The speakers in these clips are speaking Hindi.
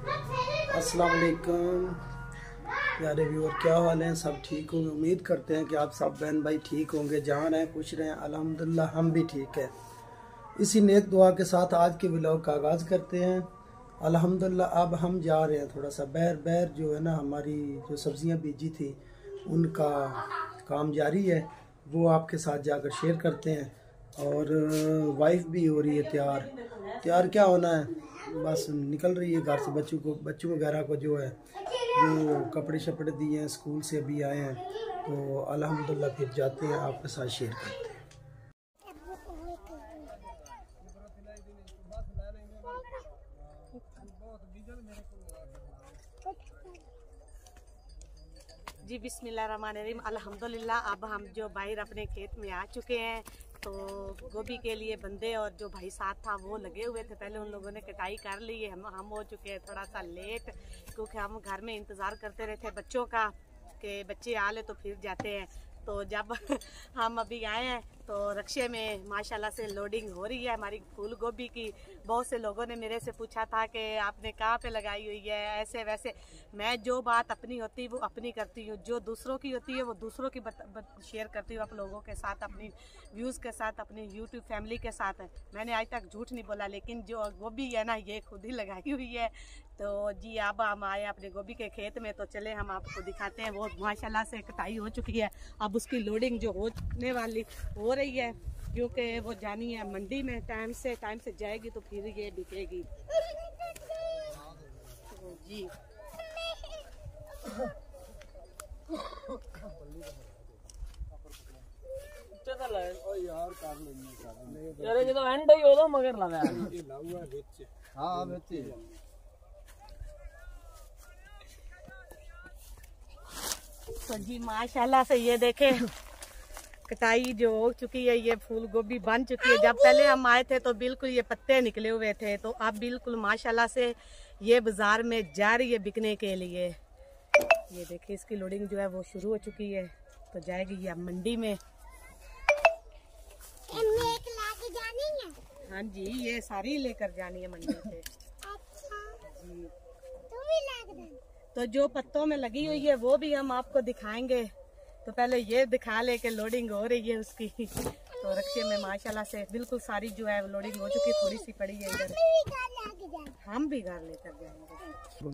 अस्सलाम वालेकुम प्यारे व्यूअर, क्या हाल है? सब ठीक होंगे। उम्मीद करते हैं कि आप सब बहन भाई ठीक होंगे, जहाँ रहें खुश रहें। अल्हम्दुलिल्लाह हम भी ठीक है। इसी नेक दुआ के साथ आज के व्लॉग का आगाज़ करते हैं। अल्हम्दुलिल्लाह अब हम जा रहे हैं थोड़ा सा बैर जो है ना, हमारी जो सब्जियां बीजी थी उनका काम जारी है, वो आपके साथ जाकर शेयर करते हैं। और वाइफ भी हो रही है तैयार क्या होना है, बस निकल रही है घर से। बच्चों वगैरह को जो है जो कपड़े शपड़े दिए हैं, स्कूल से अभी आए हैं, तो अल्हम्दुलिल्लाह फिर जाते हैं, आपके साथ शेयर करते हैं। जी बिस्मिल्लाहिर्रहमानिर्रहीम। अल्हम्दुलिल्लाह अब हम जो बाहर अपने खेत में आ चुके हैं, तो गोभी के लिए बंदे और जो भाई साथ था वो लगे हुए थे। पहले उन लोगों ने कटाई कर ली है। हम हो चुके हैं थोड़ा सा लेट, क्योंकि हम घर में इंतज़ार करते रहते बच्चों का कि बच्चे आ ले तो फिर जाते हैं। तो जब हम अभी आए हैं तो रक्शे में माशाल्लाह से लोडिंग हो रही है हमारी फूल गोभी की। बहुत से लोगों ने मेरे से पूछा था कि आपने कहाँ पे लगाई हुई है, ऐसे वैसे। मैं जो बात अपनी होती है वो अपनी करती हूँ, जो दूसरों की होती है वो दूसरों की शेयर करती हूँ आप लोगों के साथ, अपनी व्यूज़ के साथ, अपनी यूट्यूब फैमिली के साथ। मैंने आज तक झूठ नहीं बोला, लेकिन जो गोभी है ना ये खुद ही लगाई हुई है। तो जी अब हम आए अपने गोभी के खेत में, तो चले हम आपको दिखाते हैं। वो माशाल्लाह से कटाई हो चुकी है, अब उसकी लोडिंग जो होने वाली हो रही है, क्योंकि वो जानी है मंडी में। टाइम से जाएगी तो फिर ये बिकेगी। तो जी यार ये तो एंड ही होदा मगर लगा ये लाउआ ਵਿੱਚ हां ਵਿੱਚ तो जी माशाल्लाह से ये देखे कटाई जो हो चुकी है, ये फूल गोभी बन चुकी है। जब पहले हम आए थे तो बिल्कुल ये पत्ते निकले हुए थे, तो अब बिल्कुल माशाल्लाह से ये बाजार में जा रही है बिकने के लिए। ये देखिए इसकी लोडिंग जो है वो शुरू हो चुकी है, तो जाएगी ये मंडी में। हाँ जी, ये सारी लेकर जानी है मंडी से। जी तो जो पत्तों में लगी हुई है वो भी हम आपको दिखाएंगे। तो पहले ये दिखा ले कि लोडिंग हो रही है उसकी। तो रक्शे में माशाल्लाह से बिल्कुल सारी जो है लोडिंग हो चुकी है, थोड़ी सी पड़ी है इधर, हम भी घर लेकर जाएंगे।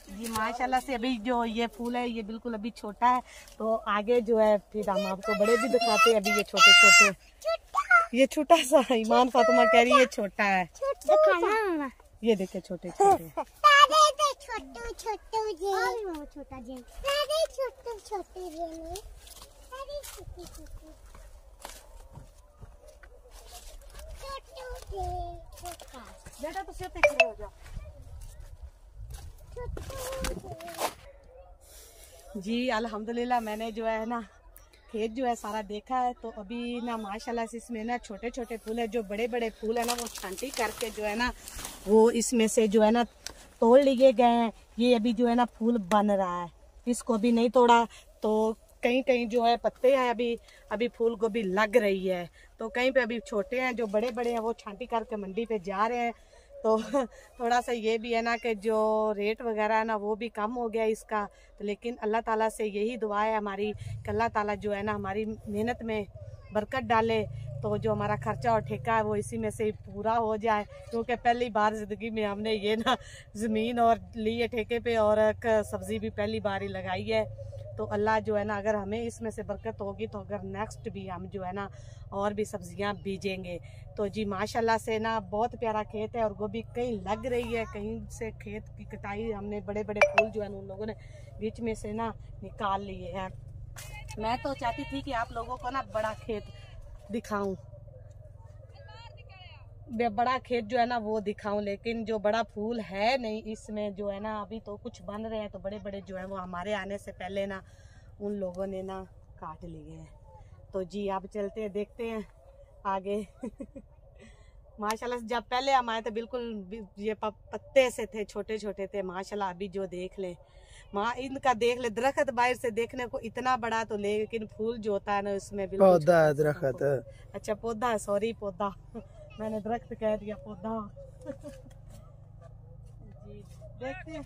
जी माशाल्लाह से अभी जो ये फूल है ये बिल्कुल अभी छोटा है, तो आगे जो है फिर हम आपको बड़े भी दिखाते हैं। अभी ये छोटे ये छोटा सा, ईमान फातिमा कह रही है छोटा है, ये देखे छोटे बेटा तो सिर्फ खड़े हो जाओ। जी अल्हम्दुलिल्लाह मैंने जो है ना खेत जो है सारा देखा है, तो अभी ना माशाल्लाह से इसमें ना छोटे छोटे फूल है। जो बड़े बड़े फूल है ना वो छांटी करके जो है ना वो इसमें से जो है ना तोड़ लिए गए हैं। ये अभी जो है ना फूल बन रहा है, इसको भी नहीं तोड़ा। तो कहीं जो है पत्ते हैं, अभी फूल गोभी लग रही है, तो कहीं पे अभी छोटे हैं, जो बड़े बड़े हैं वो छांटी करके मंडी पे जा रहे हैं। तो थोड़ा सा ये भी है ना कि जो रेट वगैरह है ना वो भी कम हो गया इसका। तो लेकिन अल्लाह ताला से यही दुआ है हमारी कि अल्लाह ताला जो है ना हमारी मेहनत में बरकत डाले, तो जो हमारा खर्चा और ठेका है वो इसी में से पूरा हो जाए। क्योंकि पहली बार ज़िंदगी में हमने ये ना ज़मीन और ली है ठेके पे, और सब्ज़ी भी पहली बार ही लगाई है। तो अल्लाह जो है ना अगर हमें इसमें से बरकत होगी तो अगर नेक्स्ट भी हम जो है ना और भी सब्जियां बीजेंगे। तो जी माशाल्लाह से ना बहुत प्यारा खेत है, और गोभी कहीं लग रही है, कहीं से खेत की कटाई हमने बड़े बड़े फूल जो है उन लोगों ने बीच में से ना निकाल लिए हैं। मैं तो चाहती थी कि आप लोगों को ना बड़ा खेत दिखाऊं, बड़ा खेत जो है ना वो दिखाऊं, लेकिन जो बड़ा फूल है नहीं इसमें जो है ना अभी तो कुछ बन रहे हैं। तो बड़े बड़े जो है वो हमारे आने से पहले ना उन लोगों ने ना काट लिए हैं। तो जी अब चलते हैं, देखते हैं आगे। माशाल्लाह से जब पहले हम आए थे बिल्कुल ये पत्ते से थे, छोटे छोटे थे। माशाल्लाह अभी जो देख ले माँ इनका देख ले, दरख्त बाहर से देखने को इतना बड़ा तो लेकिन फूल जो होता है ना उसमें बिल्कुल पौधा है, दरख्त है। अच्छा पौधा है, सॉरी पौधा मैंने दरख्त कह दिया, पौधा। जी देखते हैं।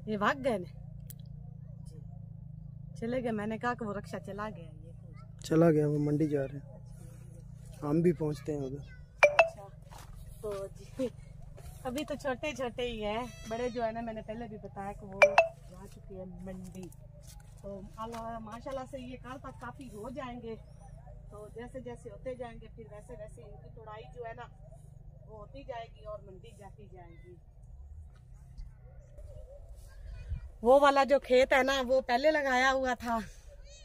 ये भाग गए ने, चले गए। मैंने कहा कि वो रक्षा चला गया, ये चला गया, वो मंडी जा रहे हैं, हम भी पहुंचते हैं उधर। अच्छा, तो जी अभी तो छोटे छोटे ही है, बड़े जो है ना मैंने पहले भी बताया कि वो जा चुकी है मंडी। तो माशाल्लाह से ये कल तक काफी हो जाएंगे। तो जैसे जैसे होते जाएंगे फिर वैसे वैसे इनकी तोड़ाई जो है ना वो होती जाएगी और मंडी जाती जाएगी। वो वाला जो खेत है ना वो पहले लगाया हुआ था,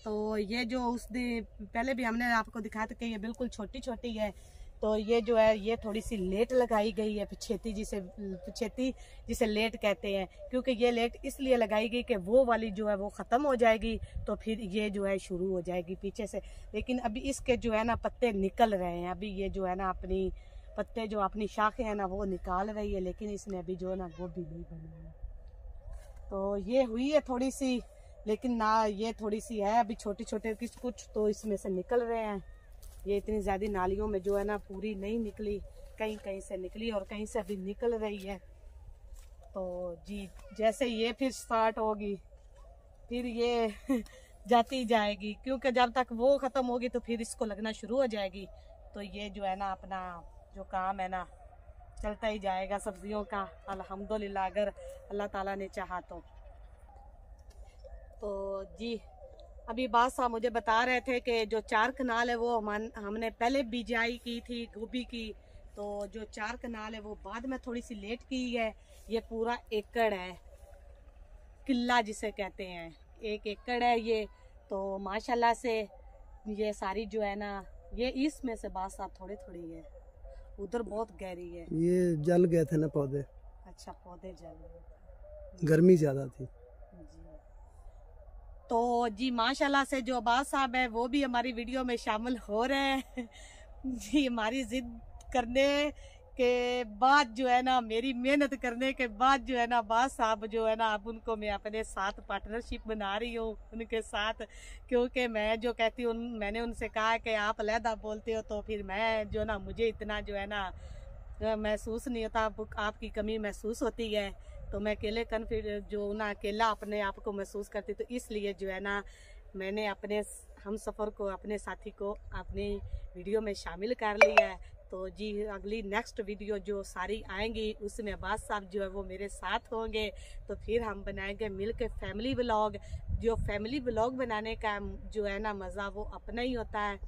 तो ये जो उस दिन पहले भी हमने आपको दिखाया था कि ये बिल्कुल छोटी छोटी है। तो ये जो है ये थोड़ी सी लेट लगाई गई है, पिछेती जिसे लेट कहते हैं, क्योंकि ये लेट इसलिए लगाई गई कि वो वाली जो है वो ख़त्म हो जाएगी तो फिर ये जो है शुरू हो जाएगी पीछे से। लेकिन अभी इसके जो है ना पत्ते निकल रहे हैं, अभी ये जो है ना अपनी पत्ते जो अपनी शाखें हैं ना वो निकाल रही है, लेकिन इसने अभी जो है ना गोभी नहीं बनाया। तो ये हुई है थोड़ी सी, लेकिन ना ये थोड़ी सी है अभी छोटे छोटे कुछ तो इसमें से निकल रहे हैं। ये इतनी ज़्यादा नालियों में जो है ना पूरी नहीं निकली, कहीं कहीं से निकली और कहीं से अभी निकल रही है। तो जी जैसे ये फिर स्टार्ट होगी फिर ये जाती जाएगी, क्योंकि जब तक वो ख़त्म होगी तो फिर इसको लगना शुरू हो जाएगी। तो ये जो है ना अपना जो काम है ना चलता ही जाएगा सब्जियों का, अल्हम्दुलिल्लाह, अगर अल्लाह ताला ने चाहा तो जी अभी बात साहब मुझे बता रहे थे कि जो 4 कनाल है वो हमने पहले बिजाई की थी गोभी की। तो जो 4 कनाल है वो बाद में थोड़ी सी लेट की है। ये पूरा एकड़ है, किला जिसे कहते हैं, 1 एकड़ है ये। तो माशाल्लाह से ये सारी जो है ना ये इसमें से बात साहब थोड़ी थोड़ी है, उधर बहुत गहरी है। ये जल गए थे ना पौधे। अच्छा, पौधे जल गए, गर्मी ज्यादा थी जी। तो जी माशाल्लाह से जो अब्बास साहब है वो भी हमारी वीडियो में शामिल हो रहे हैं जी। हमारी जिद करने के बाद जो है ना, मेरी मेहनत करने के बाद जो है ना अब्बास साहब जो है ना अब उनको मैं अपने साथ पार्टनरशिप बना रही हूँ उनके साथ, क्योंकि मैं जो कहती हूँ मैंने उनसे कहा कि आप अलहदा बोलते हो तो फिर मैं जो ना मुझे इतना जो है ना महसूस नहीं होता, आपकी कमी महसूस होती है। तो मैं अकेले जो ना अकेला अपने आप को महसूस करती, तो इसलिए जो है ना मैंने अपने हम सफ़र को, अपने साथी को अपनी वीडियो में शामिल कर लिया है। तो जी अगली नेक्स्ट वीडियो जो सारी आएंगी उसमें अब्बास साहब जो है वो मेरे साथ होंगे। तो फिर हम बनाएंगे मिलकर फैमिली व्लॉग। जो फैमिली व्लॉग बनाने का जो है ना मज़ा वो अपना ही होता है।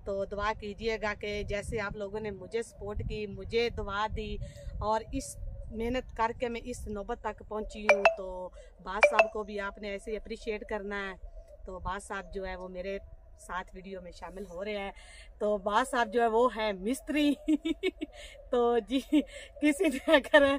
तो दुआ कीजिएगा कि जैसे आप लोगों ने मुझे सपोर्ट की, मुझे दुआ दी और इस मेहनत करके मैं इस नौबत तक पहुंची हूँ, तो बास साहब को भी आपने ऐसे अप्रिशिएट करना है। तो बास साहब जो है वो मेरे साथ वीडियो में शामिल हो रहे हैं। तो बास साहब जो है वो है मिस्त्री तो जी किसी ने अगर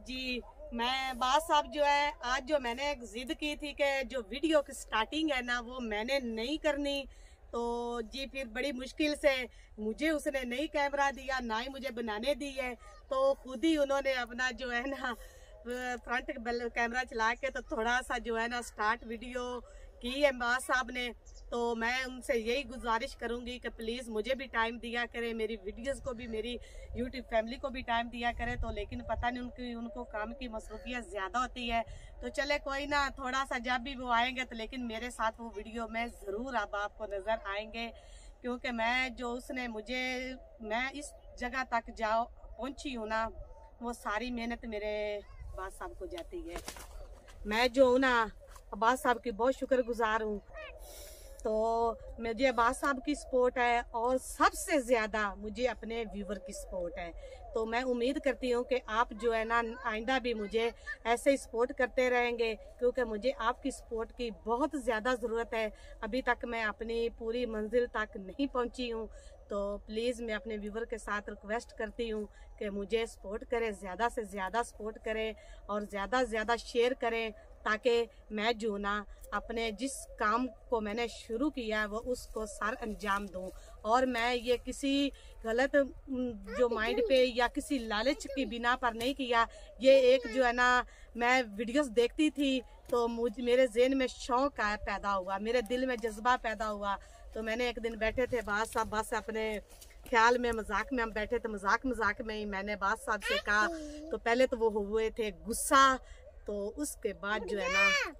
जी मैं बास साहब जो है आज जो मैंने एक जिद की थी कि जो वीडियो की स्टार्टिंग है ना वो मैंने नहीं करनी, तो जी फिर बड़ी मुश्किल से मुझे उसने नहीं कैमरा दिया, ना ही मुझे बनाने दी है। तो खुद ही उन्होंने अपना जो है ना फ्रंट कैमरा चला के तो थोड़ा सा जो है ना स्टार्ट वीडियो की है बास साहब ने। तो मैं उनसे यही गुजारिश करूंगी कि प्लीज़ मुझे भी टाइम दिया करें, मेरी वीडियोस को भी, मेरी यूट्यूब फैमिली को भी टाइम दिया करें। तो लेकिन पता नहीं उनको काम की मसरूफियत ज़्यादा होती है। तो चले कोई ना, थोड़ा सा जब भी वो आएंगे तो लेकिन मेरे साथ वो वीडियो में ज़रूर अब आपको नज़र आएंगे, क्योंकि मैं जो उसने मैं इस जगह तक पहुँची हूँ ना, वो सारी मेहनत मेरे अब्बास साहब को जाती है। मैं जो हूँ ना अब्बास साहब की बहुत शुक्रगुजार हूँ। तो मुझे अब्बास साहब की सपोर्ट है और सबसे ज़्यादा मुझे अपने व्यूवर की सपोर्ट है। तो मैं उम्मीद करती हूँ कि आप जो है ना आइंदा भी मुझे ऐसे ही सपोर्ट करते रहेंगे, क्योंकि मुझे आपकी सपोर्ट की बहुत ज़्यादा ज़रूरत है। अभी तक मैं अपनी पूरी मंजिल तक नहीं पहुँची हूँ। तो प्लीज़ मैं अपने व्यूवर के साथ रिक्वेस्ट करती हूँ कि मुझे सपोर्ट करें, ज़्यादा से ज़्यादा सपोर्ट करें और ज़्यादा से ज़्यादा शेयर करें, ताकि मैं जो ना अपने जिस काम को मैंने शुरू किया है वो उसको सर अंजाम दूं। और मैं ये किसी गलत जो माइंड पे या किसी लालच की बिना पर नहीं किया। ये एक जो है ना, मैं वीडियोस देखती थी तो मेरे ज़हन में शौक़ पैदा हुआ, मेरे दिल में जज्बा पैदा हुआ। तो मैंने एक दिन बैठे थे बास साहब, बस अपने ख्याल में मजाक में हम बैठे थे, मजाक में ही मैंने बास साहब से कहा। तो पहले तो वो हुए थे गुस्सा, तो उसके बाद जो है ना,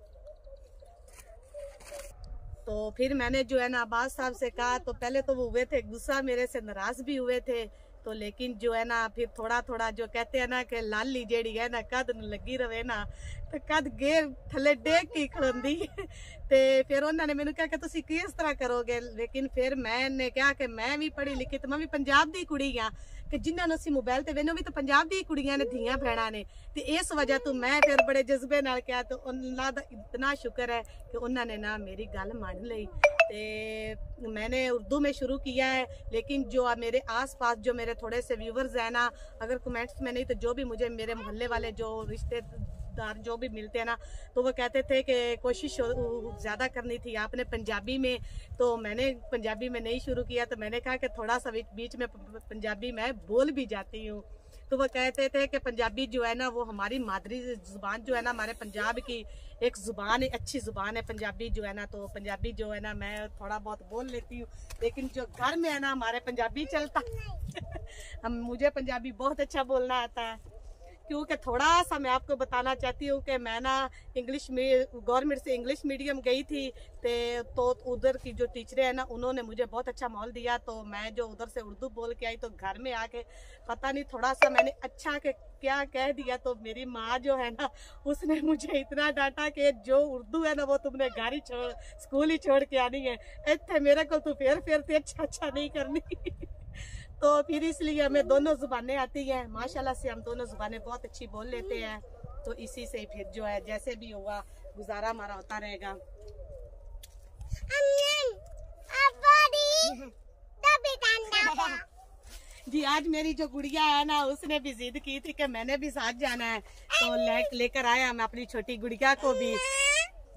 तो फिर मैंने जो है ना बास साहब से कहा। तो पहले तो वो हुए थे गुस्सा, मेरे से नाराज भी हुए थे। तो लेकिन जो है ना फिर थोड़ा थोड़ा जो कहते हैं ना कि लाली जेड़ी है ना कद लगी रहे ना तो कद गेर थले डेग की खड़ोंदी। तो फिर उन्होंने मैंने कहा कि तुसी किस तरह करोगे। लेकिन फिर मैंने कहा कि मैं भी पढ़ी लिखी, तो मैं भी पंजाब दी कुड़ी हाँ कि जिन्होंने असी मोबाइल ते वेनो भी तो पंजाब दी कुड़ियां ने, धियां भैणा ने। तो इस वजह तो मैं फिर बड़े जज्बे नाल कहा। तो अल्लाह दा इतना शुक्र है कि उन्होंने ना मेरी गल मान ली। तो मैंने उर्दू में शुरू किया है, लेकिन जो मेरे आसपास जो मेरे थोड़े से व्यूवर्स हैं ना, अगर कमेंट्स में नहीं तो जो भी मुझे मेरे मोहल्ले वाले जो रिश्तेदार जो भी मिलते हैं ना, तो वो कहते थे कि कोशिश ज़्यादा करनी थी आपने पंजाबी में। तो मैंने पंजाबी में नहीं शुरू किया, तो मैंने कहा कि थोड़ा सा बीच में पंजाबी मैं बोल भी जाती हूँ। तो वो कहते थे कि पंजाबी जो है ना वो हमारी मादरी ज़ुबान जो है ना, हमारे पंजाब की एक ज़ुबान है, अच्छी ज़ुबान है पंजाबी जो है ना। तो पंजाबी जो है ना मैं थोड़ा बहुत बोल लेती हूँ, लेकिन जो घर में है ना हमारे पंजाबी चलता मुझे पंजाबी बहुत अच्छा बोलना आता है। क्योंकि थोड़ा सा मैं आपको बताना चाहती हूँ कि मैं ना इंग्लिश में गवर्नमेंट से इंग्लिश मीडियम गई थी। तो उधर की जो टीचरें हैं ना उन्होंने मुझे बहुत अच्छा माहौल दिया। तो मैं जो उधर से उर्दू बोल के आई, तो घर में आके पता नहीं थोड़ा सा मैंने अच्छा के क्या कह दिया। तो मेरी माँ जो है ना उसने मुझे इतना डांटा कि जो उर्दू है ना वो तुमने घर ही छोड़, स्कूल ही छोड़ के आनी है, इतने मेरे को तू फिर अच्छा नहीं करनी। तो फिर इसलिए हमें दोनों जुबानें आती हैं, माशाल्लाह से हम दोनों जुबानें बहुत अच्छी बोल लेते हैं। तो इसी से फिर जो है जैसे भी हुआ गुजारा हमारा होता रहेगा। जी आज मेरी जो गुड़िया है ना उसने भी जिद की थी कि मैंने भी साथ जाना है, तो लेकर आया मैं अपनी छोटी गुड़िया को भी।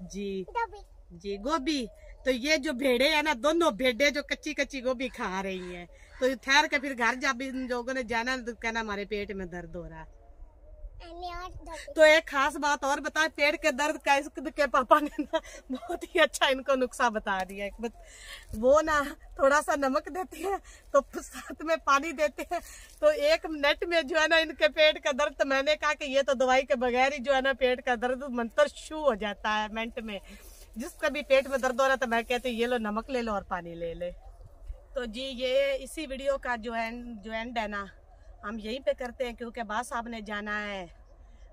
जी गोभी, तो ये जो भेड़े है ना, दोनों भेड़े जो कच्ची कच्ची गोभी खा रही हैं। तो ठहर के फिर घर जब इन लोगों ने जाना तो कहना हमारे पेट में दर्द हो रहा है। तो एक खास बात और बता, पेट के दर्द का इसके पापा ने ना बहुत ही अच्छा इनको नुस्खा बता दिया। वो ना थोड़ा सा नमक देते हैं तो साथ में पानी देते हैं, तो 1 मिनट में जो है ना इनके पेट का दर्द। तो मैंने कहा कि ये तो दवाई के बगैर ही जो है ना पेट का दर्द मंतर शू हो जाता है मिनट में। जिसका भी पेट में दर्द हो रहा था मैं कहती ये लो नमक ले लो और पानी ले ले। तो जी ये इसी वीडियो का जो एंड है ना हम यहीं पे करते हैं, क्योंकि बास साहब ने जाना है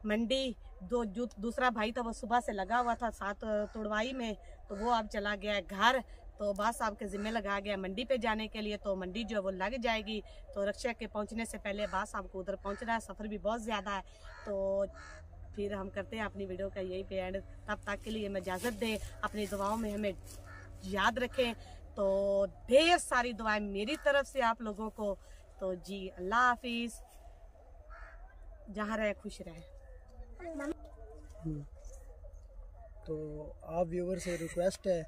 मंडी। दूसरा भाई था वो सुबह से लगा हुआ था साथ तुड़वाई में, तो वो अब चला गया है घर। तो बास साहब के जिम्मे लगा गया मंडी पे जाने के लिए। तो मंडी जो है वो लग जाएगी। तो रक्षा के पहुंचने से पहले बास साहब को उधर पहुंचना है, सफ़र भी बहुत ज़्यादा है। तो फिर हम करते हैं अपनी वीडियो का यहीं पे एंड। तब तक के लिए हमें इजाज़त दें, अपनी दुआओं में हमें याद रखें। तो ढेर सारी दुआएं मेरी तरफ से आप लोगों को। तो जी अल्लाह हाफिज़, जहाँ रहे खुश रहे। तो आप व्यूवर से रिक्वेस्ट है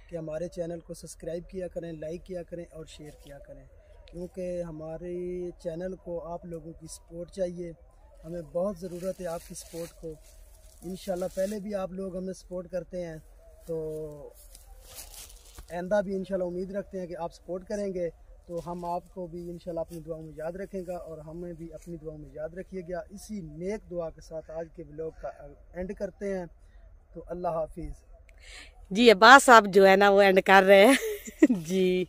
कि हमारे चैनल को सब्सक्राइब किया करें, लाइक किया करें और शेयर किया करें, क्योंकि हमारे चैनल को आप लोगों की सपोर्ट चाहिए। हमें बहुत ज़रूरत है आपकी सपोर्ट को। इंशाल्लाह पहले भी आप लोग हमें सपोर्ट करते हैं, तो आइंदा भी इंशाल्लाह उम्मीद रखते हैं कि आप सपोर्ट करेंगे। तो हम आपको भी इंशाल्लाह अपनी दुआओं में याद रखेंगे और हमें भी अपनी दुआओं में याद रखिएगा। इसी नेक दुआ के साथ आज के व्लॉग का एंड करते हैं। तो अल्लाह हाफिज़। जी अब्बास साहब जो है ना वो एंड कर रहे हैं जी।